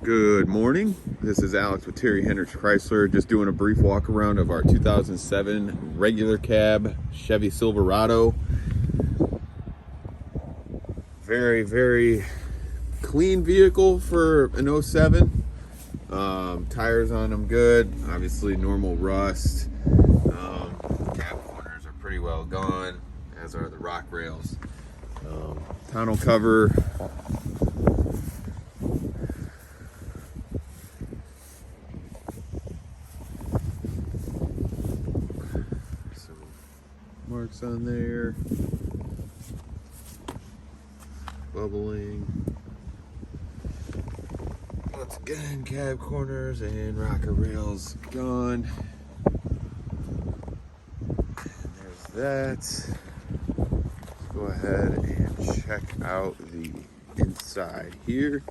Good morning. This is Alex with Terry Hendricks Chrysler. Just doing a brief walk around of our 2007 regular cab Chevy Silverado. Very, very clean vehicle for an 07. Tires on them good. Obviously normal rust. Cab corners are pretty well gone, as are the rock rails. Tonneau cover. Marks on there, bubbling. Once again, cab corners and rocker rails gone. And there's that. Let's go ahead and check out the inside here.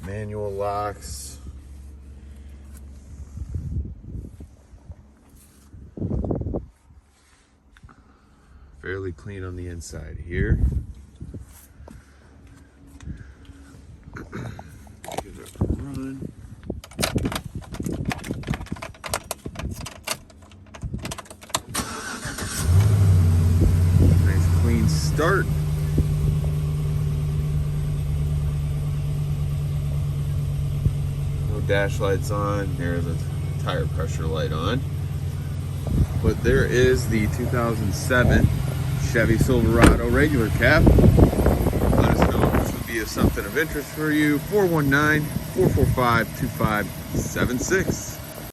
Manual locks. Fairly clean on the inside here. Give it a run. Nice clean start. No dash lights on. There's a tire pressure light on. But there is the 2007 Chevy Silverado regular cab. Let us know if this would be something of interest for you. 419-445-2576.